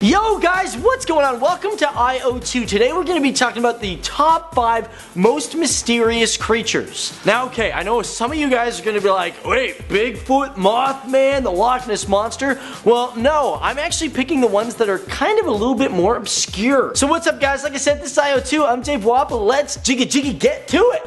Yo guys, what's going on? Welcome to IO2. Today we're going to be talking about the top 5 most mysterious creatures. Now okay, I know some of you guys are going to be like, wait, Bigfoot, Mothman, the Loch Ness Monster? Well, no, I'm actually picking the ones that are kind of a little bit more obscure. So what's up guys, like I said, this is IO2, I'm Dave Wapple, let's jiggy get to it!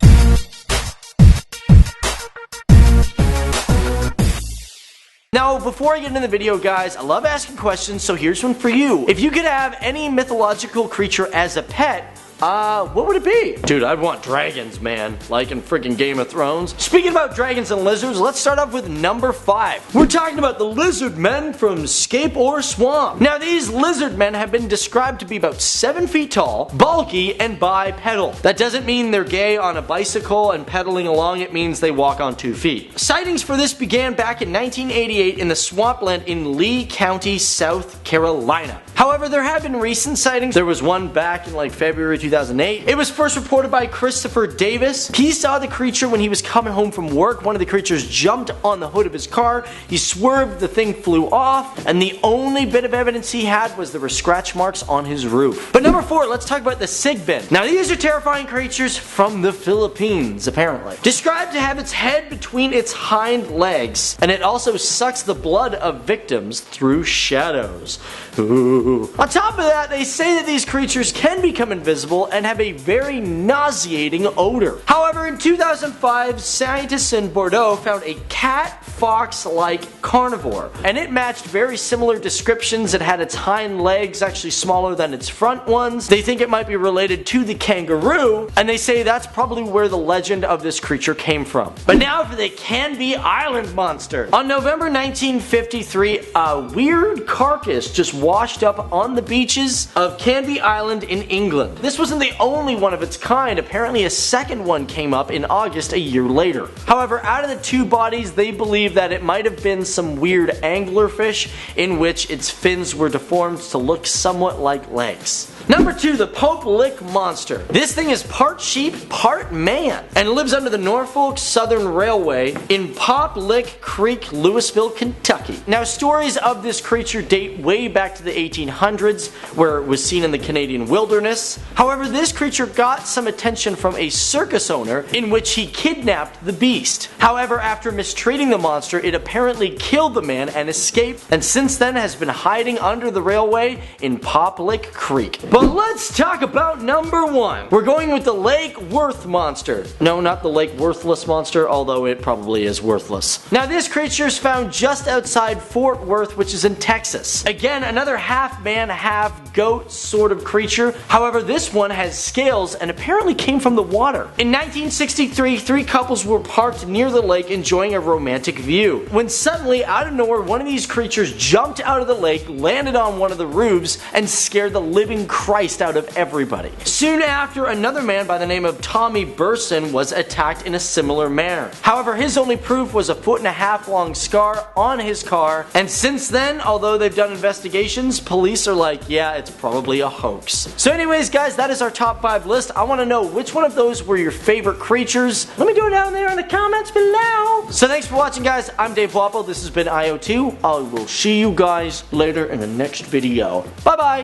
Now, before I get into the video, guys, I love asking questions, so here's one for you. If you could have any mythological creature as a pet, what would it be? Dude, I'd want dragons, man. Like in freaking Game of Thrones. Speaking about dragons and lizards, let's start off with number 5. We're talking about the lizard men from Scape or Swamp. Now, these lizard men have been described to be about 7 feet tall, bulky, and bipedal. That doesn't mean they're gay on a bicycle and pedaling along, it means they walk on 2 feet. Sightings for this began back in 1988 in the swampland in Lee County, South Carolina. However, there have been recent sightings. There was one back in like February 2008. It was first reported by Christopher Davis. He saw the creature when he was coming home from work. One of the creatures jumped on the hood of his car. He swerved, the thing flew off, and the only bit of evidence he had was there were scratch marks on his roof. But number 4, let's talk about the sigbin. Now these are terrifying creatures from the Philippines, apparently. Described to have its head between its hind legs, and it also sucks the blood of victims through shadows. Ooh. On top of that, they say that these creatures can become invisible and have a very nauseating odor. However, in 2005, scientists in Bordeaux found a cat-fox-like carnivore, and it matched very similar descriptions. It had its hind legs actually smaller than its front ones. They think it might be related to the kangaroo, and they say that's probably where the legend of this creature came from. But now for the Canby Island monster. On November 1953, a weird carcass just washed up on the beaches of Canby Island in England. This wasn't the only one of its kind. Apparently a second one came up in August a year later. However, out of the 2 bodies, they believe that it might have been some weird anglerfish in which its fins were deformed to look somewhat like legs. Number 2, the Pope Lick Monster. This thing is part sheep, part man, and lives under the Norfolk Southern Railway in Pop Lick Creek, Louisville, Kentucky. Now, stories of this creature date way back to the 1800s, where it was seen in the Canadian wilderness. However, this creature got some attention from a circus owner in which he kidnapped the beast. However, after mistreating the monster, it apparently killed the man and escaped, and since then has been hiding under the railway in Pop Lick Creek. But let's talk about number 1. We're going with the Lake Worth Monster. No, not the Lake Worthless Monster, although it probably is worthless. Now, this creature is found just outside Fort Worth, which is in Texas. Again, another half man, half goat sort of creature. However, this one has scales and apparently came from the water. In 1963, 3 couples were parked near the lake enjoying a romantic view, when suddenly, out of nowhere, one of these creatures jumped out of the lake, landed on one of the roofs, and scared the living Christ out of everybody. Soon after, another man by the name of Tommy Burson was attacked in a similar manner. However, his only proof was a 1.5 foot long scar on his car, and since then, although they've done investigations, police are like, yeah, it's probably a hoax. So anyways, guys, that is our top 5 list. I want to know which one of those were your favorite creatures. Let me know down there in the comments below. So thanks for watching, guys. I'm Dave Wapple. This has been IO2. I will see you guys later in the next video. Bye-bye.